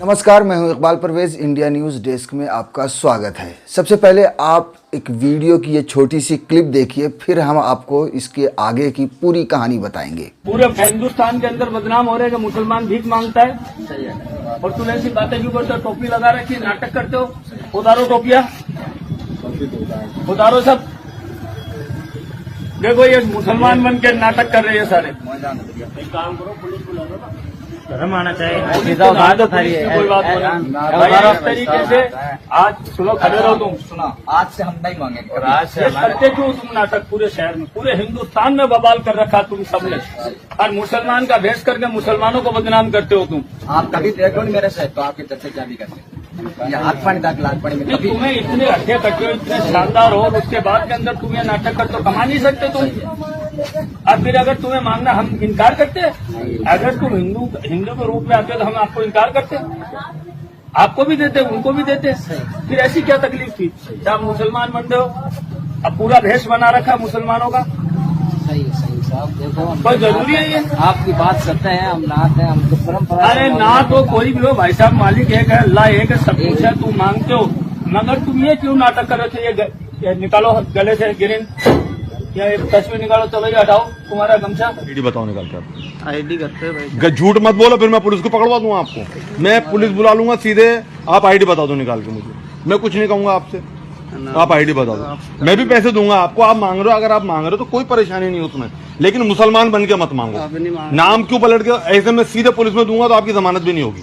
नमस्कार, मैं हूं Iqbal Parvez. India news desk में आपका स्वागत है। सबसे पहले आप एक वीडियो की ये छोटी सी क्लिप देखिए, फिर हम आपको इसके आगे की पूरी कहानी बताएंगे। पूरे हिंदुस्तान के अंदर बदनाम हो रहे हैं कि मुसलमान भीख मांगता है और तुम ऐसी बातें क्यों करते हो? टोपी लगा रखी, नाटक करते हो। उतारो टोपिया, उतारो सब। देखो ये मुसलमान बन के नाटक कर रहे हैं सारे। एक काम करो, पुलिस बुला लो ना, शर्म आना चाहिए। कोई बात नहीं। इस तरीके से आज सुनो, खड़े रहो तुम। सुना, आज से हम नहीं मांगेंगे। और आज से करते क्यों तुम नाटक? पूरे शहर में, पूरे हिंदुस्तान में बवाल कर रखा तुम सबने। और मुसलमान का भेष करके मुसलमानों को बदनाम करते हो तुम। आप कभी देखो नहीं मेरे से, तो आपकी तरफ से क्या भी करते ये हाथ पानी तक लाख पानी में कभी तुम्हें इतने अच्छे कट्टे हो, इतने शानदार हो, उसके बाद के अंदर तुम ये नाटक करते हो, कमा नहीं सकते तुम। और फिर अगर तुम्हें मांगना, हम इनकार करते? अगर तुम हिंदू के रूप में आते तो हम आपको इनकार करते? आपको भी देते, उनको भी देते। फिर ऐसी क्या तकलीफ थी? जब मुसलमान बनते हो, अब पूरा भेष बना रखा मुसलमानों का। सही साहब, देखो कोई जरूरी है ये? आपकी बात करते हैं, हम नाथ हैं, हम तो परम्परा। अरे ना तो कोई भी हो भाई साहब, मालिक एक है, अल्लाह एक है, सब कुछ है। तुम मांगते हो, मगर तुम ये क्यों नाटक कर रहे थे? ये निकालो गले से गिरिन, या एक तस्वीर निकालो, चलो ये हटाओ तुम्हारा गमछा। आईडी बताओ निकाल कर। आईडी करते हैं भाई। झूठ मत बोलो, फिर मैं पुलिस को पकड़वा दूंगा आपको। मैं पुलिस बुला लूंगा सीधे। आप आईडी बता दो निकाल के मुझे, मैं कुछ नहीं कहूंगा आपसे। आप आईडी बता दो, मैं भी पैसे दूंगा आपको। आप मांग रहे हो, अगर आप मांग रहे हो तो कोई परेशानी नहीं उसमें, लेकिन मुसलमान बन के मत मांगो। नाम क्यों पलट के? ऐसे में सीधे पुलिस में दूंगा तो आपकी जमानत भी नहीं होगी।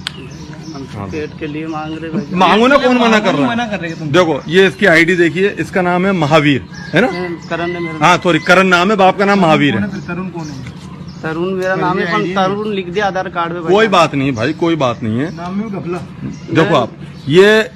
पेट के लिए मांग रहे भाई। मांगो ना, कौन मना कर रहा है? देखो ये इसकी आईडी देखिए, इसका नाम है महावीर, है ना? करण है मेरा। हाँ सॉरी, करण नाम है, बाप का नाम महावीर है। तरुण कौन है? तरुण मेरा नाम है, पर तरुण लिख दिया आधार कार्ड में। कोई बात नहीं भाई, कोई बात नहीं है। नाम में घपला। देखो आप ये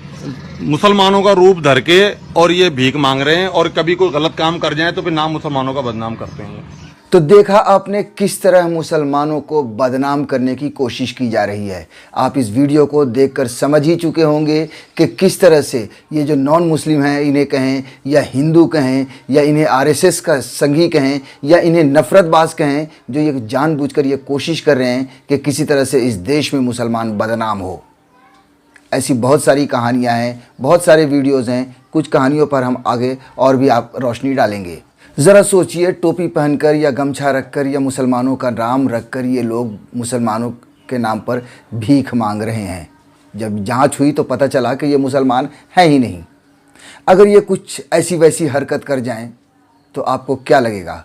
मुसलमानों का रूप धर के और ये भीख मांग रहे हैं, और कभी कोई गलत काम कर जाए तो फिर नाम मुसलमानों का बदनाम करते हैं। तो देखा आपने किस तरह मुसलमानों को बदनाम करने की कोशिश की जा रही है। आप इस वीडियो को देखकर समझ ही चुके होंगे कि किस तरह से ये जो नॉन मुस्लिम हैं, इन्हें कहें या हिंदू कहें या इन्हें आरएसएस का संघी कहें या इन्हें नफरतबाज कहें, जो ये जानबूझकर ये कोशिश कर रहे हैं कि किसी तरह से इस देश में मुसलमान बदनाम हो। ऐसी बहुत सारी कहानियाँ हैं, बहुत सारे वीडियोज़ हैं। कुछ कहानियों पर हम आगे और भी आप रोशनी डालेंगे। ज़रा सोचिए, टोपी पहनकर या गमछा रखकर या मुसलमानों का नाम रखकर ये लोग मुसलमानों के नाम पर भीख मांग रहे हैं। जब जांच हुई तो पता चला कि ये मुसलमान हैं ही नहीं। अगर ये कुछ ऐसी वैसी हरकत कर जाएं तो आपको क्या लगेगा?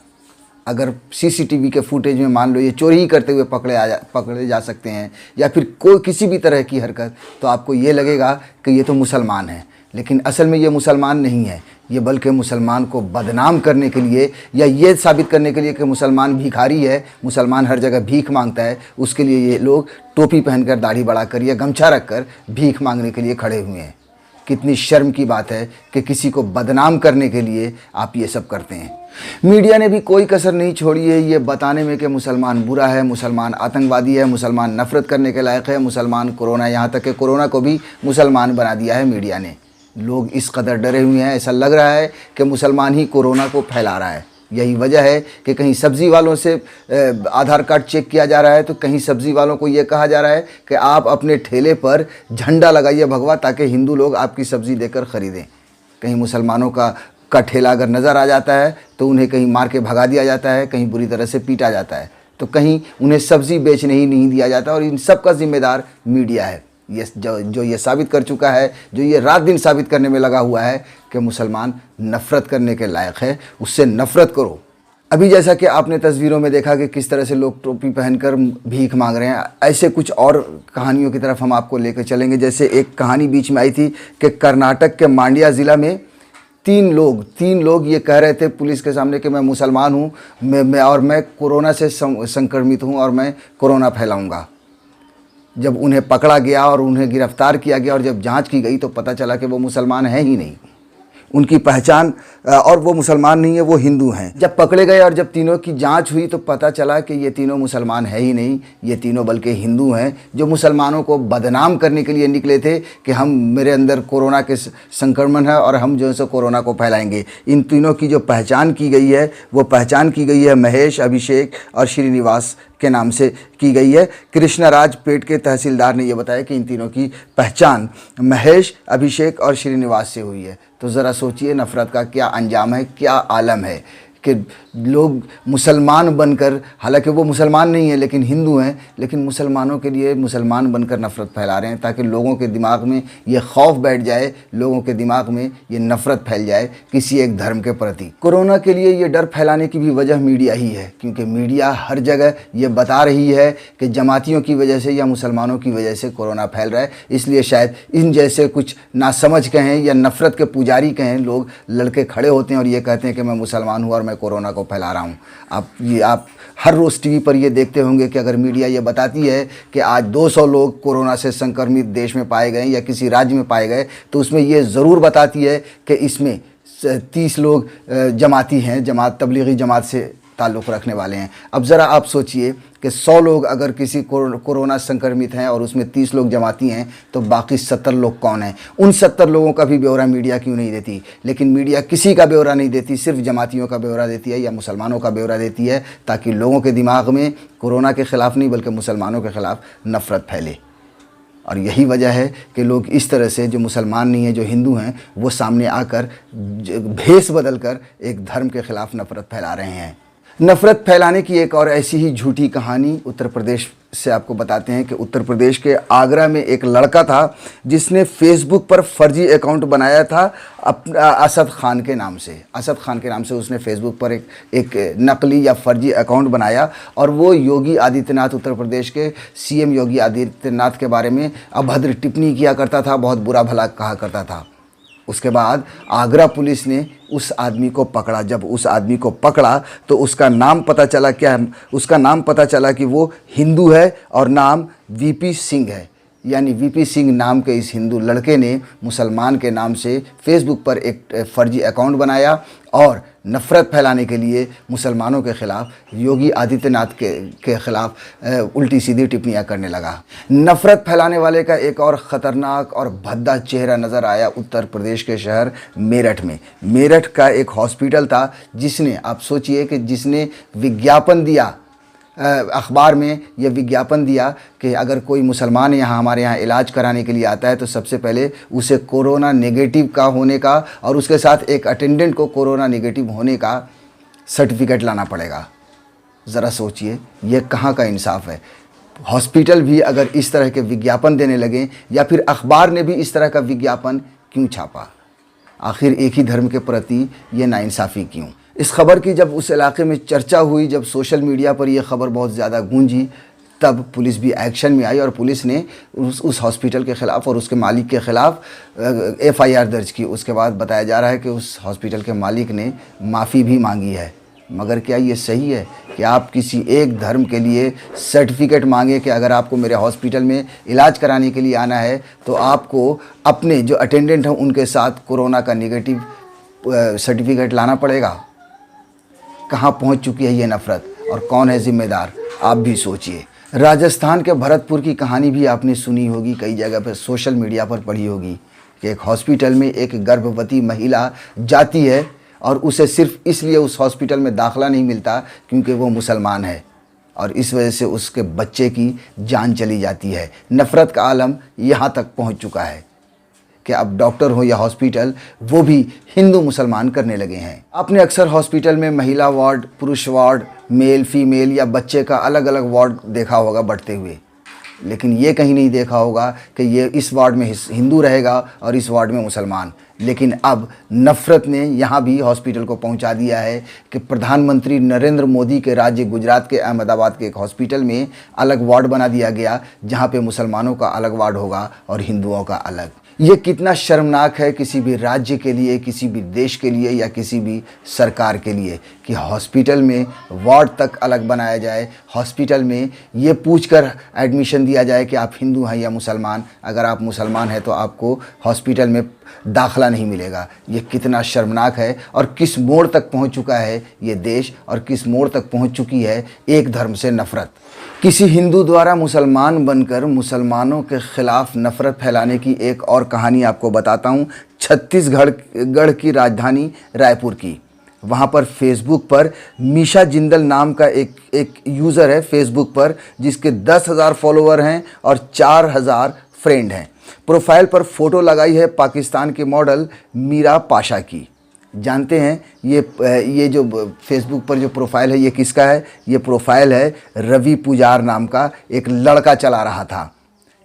अगर सीसीटीवी के फुटेज में मान लो ये चोरी करते हुए पकड़े जा सकते हैं या फिर कोई किसी भी तरह की हरकत, तो आपको ये लगेगा कि ये तो मुसलमान है। लेकिन असल में ये मुसलमान नहीं है, ये बल्कि मुसलमान को बदनाम करने के लिए या ये साबित करने के लिए कि मुसलमान भिखारी है, मुसलमान हर जगह भीख मांगता है, उसके लिए ये लोग टोपी पहनकर, दाढ़ी बढ़ाकर या गमछा रखकर भीख मांगने के लिए खड़े हुए हैं। कितनी शर्म की बात है कि किसी को बदनाम करने के लिए आप ये सब करते हैं। मीडिया ने भी कोई कसर नहीं छोड़ी है ये बताने में कि मुसलमान बुरा है, मुसलमान आतंकवादी है, मुसलमान नफरत करने के लायक है, मुसलमान कोरोना, यहाँ तक कि कोरोना को भी मुसलमान बना दिया है मीडिया ने। लोग इस कदर डरे हुए हैं, ऐसा लग रहा है कि मुसलमान ही कोरोना को फैला रहा है। यही वजह है कि कहीं सब्ज़ी वालों से आधार कार्ड चेक किया जा रहा है, तो कहीं सब्ज़ी वालों को ये कहा जा रहा है कि आप अपने ठेले पर झंडा लगाइए भगवा, ताकि हिंदू लोग आपकी सब्ज़ी देकर ख़रीदें। कहीं मुसलमानों का ठेला अगर नज़र आ जाता है तो उन्हें कहीं मार के भगा दिया जाता है, कहीं बुरी तरह से पीटा जाता है, तो कहीं उन्हें सब्ज़ी बेचने ही नहीं दिया जाता। और इन सब का जिम्मेदार मीडिया है। ये जो ये साबित कर चुका है, जो ये रात दिन साबित करने में लगा हुआ है कि मुसलमान नफ़रत करने के लायक है, उससे नफ़रत करो। अभी जैसा कि आपने तस्वीरों में देखा कि किस तरह से लोग टोपी पहनकर भीख मांग रहे हैं, ऐसे कुछ और कहानियों की तरफ हम आपको लेकर चलेंगे। जैसे एक कहानी बीच में आई थी कि कर्नाटक के मांड्या ज़िला में तीन लोग ये कह रहे थे पुलिस के सामने कि मैं मुसलमान हूँ, मैं कोरोना से संक्रमित हूँ और मैं कोरोना फैलाऊँगा। जब उन्हें पकड़ा गया और उन्हें गिरफ़्तार किया गया और जब जांच की गई तो पता चला कि वो मुसलमान हैं ही नहीं। उनकी पहचान, और वो मुसलमान नहीं है, वो हिंदू हैं। जब पकड़े गए और जब तीनों की जांच हुई तो पता चला कि ये तीनों मुसलमान है ही नहीं, ये तीनों बल्कि हिंदू हैं, जो मुसलमानों को बदनाम करने के लिए निकले थे कि मेरे अंदर कोरोना के संक्रमण है और हम जो है सो कोरोना को फैलाएंगे। इन तीनों की जो पहचान की गई है वो पहचान की गई है महेश, अभिषेक और श्रीनिवास के नाम से की गई है। कृष्णराज पेट के तहसीलदार ने यह बताया कि इन तीनों की पहचान महेश, अभिषेक और श्रीनिवास से हुई है। तो ज़रा सोचिए नफ़रत का क्या अंजाम है, क्या आलम है कि लोग मुसलमान बनकर, हालांकि वो मुसलमान नहीं है लेकिन हिंदू हैं, लेकिन मुसलमानों के लिए मुसलमान बनकर नफ़रत फैला रहे हैं ताकि लोगों के दिमाग में ये खौफ बैठ जाए, लोगों के दिमाग में ये नफ़रत फैल जाए किसी एक धर्म के प्रति। कोरोना के लिए ये डर फैलाने की भी वजह मीडिया ही है, क्योंकि मीडिया हर जगह ये बता रही है कि जमातियों की वजह से या मुसलमानों की वजह से कोरोना फैल रहा है। इसलिए शायद इन जैसे कुछ नासमझ कहें या नफ़रत के पुजारी कहें लोग लड़के खड़े होते हैं और ये कहते हैं कि मैं मुसलमान हूँ और मैं कोरोना को फैला रहा हूँ। आप हर रोज़ टीवी पर ये देखते होंगे कि अगर मीडिया ये बताती है कि आज 200 लोग कोरोना से संक्रमित देश में पाए गए या किसी राज्य में पाए गए, तो उसमें ये ज़रूर बताती है कि इसमें 30 लोग जमाती हैं, तबलीगी जमात से ताल्लुक़ रखने वाले हैं। अब ज़रा आप सोचिए कि 100 लोग अगर किसी कोरोना संक्रमित हैं और उसमें 30 लोग जमाती हैं, तो बाकी 70 लोग कौन हैं? उन 70 लोगों का भी ब्यौरा मीडिया क्यों नहीं देती? लेकिन मीडिया किसी का ब्यौरा नहीं देती, सिर्फ जमातियों का ब्यौरा देती है या मुसलमानों का ब्यौरा देती है, ताकि लोगों के दिमाग में कोरोना के ख़िलाफ़ नहीं बल्कि मुसलमानों के ख़िलाफ़ नफ़रत फैले। और यही वजह है कि लोग इस तरह से, जो मुसलमान नहीं हैं, जो हिंदू हैं, वो सामने आकर भेष बदल कर एक धर्म के ख़िलाफ़ नफ़रत फैला रहे हैं। नफ़रत फैलाने की एक और ऐसी ही झूठी कहानी उत्तर प्रदेश से आपको बताते हैं कि उत्तर प्रदेश के आगरा में एक लड़का था जिसने फेसबुक पर फर्जी अकाउंट बनाया था असद खान के नाम से। असद खान के नाम से उसने फेसबुक पर एक नकली या फर्जी अकाउंट बनाया और वो योगी आदित्यनाथ, उत्तर प्रदेश के सीएम योगी आदित्यनाथ के बारे में अभद्र टिप्पणी किया करता था, बहुत बुरा भला कहा करता था। उसके बाद आगरा पुलिस ने उस आदमी को पकड़ा। जब उस आदमी को पकड़ा तो उसका नाम पता चला, उसका नाम पता चला कि वो हिंदू है और नाम वीपी सिंह है। यानी वीपी सिंह नाम के इस हिंदू लड़के ने मुसलमान के नाम से फेसबुक पर एक फर्जी अकाउंट बनाया और नफ़रत फैलाने के लिए मुसलमानों के ख़िलाफ़, योगी आदित्यनाथ के ख़िलाफ़ उल्टी सीधी टिप्पणियाँ करने लगा। नफ़रत फैलाने वाले का एक और ख़तरनाक और भद्दा चेहरा नज़र आया उत्तर प्रदेश के शहर मेरठ में। मेरठ का एक हॉस्पिटल था जिसने, आप सोचिए कि जिसने विज्ञापन दिया, अखबार में यह विज्ञापन दिया कि अगर कोई मुसलमान यहाँ हमारे यहाँ इलाज कराने के लिए आता है तो सबसे पहले उसे कोरोना नेगेटिव का होने का और उसके साथ एक अटेंडेंट को कोरोना नेगेटिव होने का सर्टिफिकेट लाना पड़ेगा। ज़रा सोचिए ये कहाँ का इंसाफ है। हॉस्पिटल भी अगर इस तरह के विज्ञापन देने लगें या फिर अखबार ने भी इस तरह का विज्ञापन क्यों छापा? आखिर एक ही धर्म के प्रति ये नाइंसाफ़ी क्यों? इस खबर की जब उस इलाके में चर्चा हुई, जब सोशल मीडिया पर यह खबर बहुत ज़्यादा गूंजी, तब पुलिस भी एक्शन में आई और पुलिस ने उस हॉस्पिटल के ख़िलाफ़ और उसके मालिक के ख़िलाफ़ FIR दर्ज की। उसके बाद बताया जा रहा है कि उस हॉस्पिटल के मालिक ने माफ़ी भी मांगी है। मगर क्या ये सही है कि आप किसी एक धर्म के लिए सर्टिफिकेट मांगे कि अगर आपको मेरे हॉस्पिटल में इलाज कराने के लिए आना है तो आपको अपने जो अटेंडेंट हैं उनके साथ कोरोना का नेगेटिव सर्टिफिकेट लाना पड़ेगा? कहाँ पहुँच चुकी है ये नफ़रत और कौन है ज़िम्मेदार? आप भी सोचिए। राजस्थान के भरतपुर की कहानी भी आपने सुनी होगी, कई जगह पर सोशल मीडिया पर पढ़ी होगी कि एक हॉस्पिटल में एक गर्भवती महिला जाती है और उसे सिर्फ इसलिए उस हॉस्पिटल में दाखिला नहीं मिलता क्योंकि वो मुसलमान है और इस वजह से उसके बच्चे की जान चली जाती है। नफ़रत का आलम यहाँ तक पहुँच चुका है कि अब डॉक्टर हो या हॉस्पिटल, वो भी हिंदू मुसलमान करने लगे हैं। आपने अक्सर हॉस्पिटल में महिला वार्ड, पुरुष वार्ड, मेल फीमेल या बच्चे का अलग अलग वार्ड देखा होगा बढ़ते हुए, लेकिन ये कहीं नहीं देखा होगा कि ये इस वार्ड में हिंदू रहेगा और इस वार्ड में मुसलमान। लेकिन अब नफ़रत ने यहाँ भी हॉस्पिटल को पहुँचा दिया है कि प्रधानमंत्री नरेंद्र मोदी के राज्य गुजरात के अहमदाबाद के एक हॉस्पिटल में अलग वार्ड बना दिया गया जहाँ पे मुसलमानों का अलग वार्ड होगा और हिंदुओं का अलग। ये कितना शर्मनाक है किसी भी राज्य के लिए, किसी भी देश के लिए या किसी भी सरकार के लिए कि हॉस्पिटल में वार्ड तक अलग बनाया जाए, हॉस्पिटल में ये पूछकर एडमिशन दिया जाए कि आप हिंदू हैं या मुसलमान। अगर आप मुसलमान हैं तो आपको हॉस्पिटल में दाखिला नहीं मिलेगा। ये कितना शर्मनाक है और किस मोड़ तक पहुंच चुका है ये देश और किस मोड़ तक पहुंच चुकी है एक धर्म से नफ़रत। किसी हिंदू द्वारा मुसलमान बनकर मुसलमानों के ख़िलाफ़ नफ़रत फैलाने की एक और कहानी आपको बताता हूँ। छत्तीसगढ़ की राजधानी रायपुर की। वहाँ पर फेसबुक पर मीशा जिंदल नाम का एक यूज़र है फेसबुक पर, जिसके 10,000 फॉलोवर हैं और 4,000 फ्रेंड हैं। प्रोफाइल पर फ़ोटो लगाई है पाकिस्तान के मॉडल मीरा पाशा की। जानते हैं ये जो फेसबुक पर जो प्रोफाइल है ये किसका है? ये प्रोफाइल है रवि पुजार नाम का एक लड़का चला रहा था।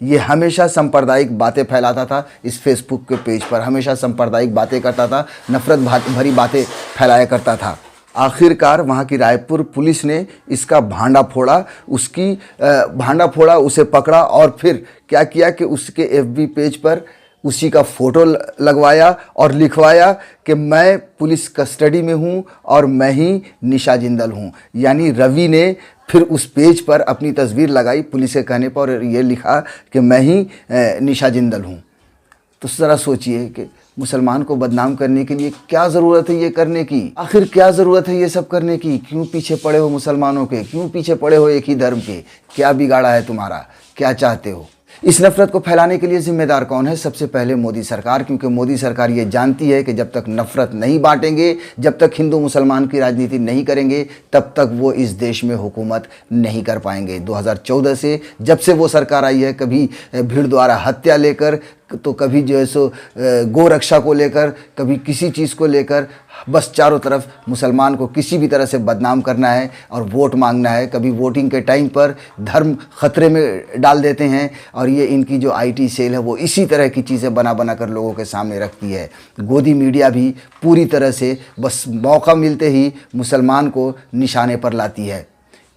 ये हमेशा सांप्रदायिक बातें फैलाता था, इस फेसबुक के पेज पर हमेशा सांप्रदायिक बातें करता था, नफ़रत भरी बातें फैलाया करता था। आखिरकार वहाँ की रायपुर पुलिस ने इसका भांडा फोड़ा, उसे पकड़ा और फिर क्या किया कि उसके FB पेज पर उसी का फ़ोटो लगवाया और लिखवाया कि मैं पुलिस कस्टडी में हूँ और मैं ही निशा जिंदल हूँ। यानी रवि ने फिर उस पेज पर अपनी तस्वीर लगाई पुलिस के कहने पर और ये लिखा कि मैं ही निशा जिंदल हूँ। तो ज़रा सोचिए कि मुसलमान को बदनाम करने के लिए क्या ज़रूरत है ये करने की? आखिर क्या ज़रूरत है ये सब करने की? क्यों पीछे पड़े हो मुसलमानों के? क्यों पीछे पड़े हो एक ही धर्म के? क्या बिगाड़ा है तुम्हारा? क्या चाहते हो? इस नफ़रत को फैलाने के लिए ज़िम्मेदार कौन है? सबसे पहले मोदी सरकार, क्योंकि मोदी सरकार ये जानती है कि जब तक नफ़रत नहीं बांटेंगे, जब तक हिंदू मुसलमान की राजनीति नहीं करेंगे, तब तक वो इस देश में हुकूमत नहीं कर पाएंगे। 2014 से जब से वो सरकार आई है, कभी भीड़ द्वारा हत्या लेकर, तो कभी जो है सो गौ रक्षा को लेकर, कभी किसी चीज़ को लेकर, बस चारों तरफ मुसलमान को किसी भी तरह से बदनाम करना है और वोट मांगना है। कभी वोटिंग के टाइम पर धर्म खतरे में डाल देते हैं और ये इनकी जो IT सेल है वो इसी तरह की चीज़ें बना कर लोगों के सामने रखती है। गोदी मीडिया भी पूरी तरह से बस मौका मिलते ही मुसलमान को निशाने पर लाती है।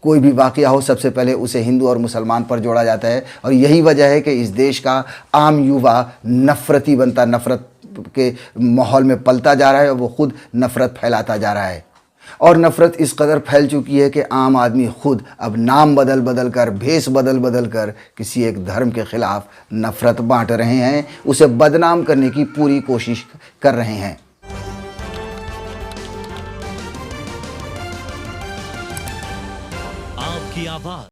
कोई भी वाक़या हो सबसे पहले उसे हिंदू और मुसलमान पर जोड़ा जाता है और यही वजह है कि इस देश का आम युवा नफ़रती बनता, नफ़रत के माहौल में पलता जा रहा है और वो खुद नफ़रत फैलाता जा रहा है। और नफ़रत इस कदर फैल चुकी है कि आम आदमी खुद अब नाम बदल कर, भेष बदल कर किसी एक धर्म के ख़िलाफ़ नफ़रत बांट रहे हैं, उसे बदनाम करने की पूरी कोशिश कर रहे हैं। आपकी आवाज़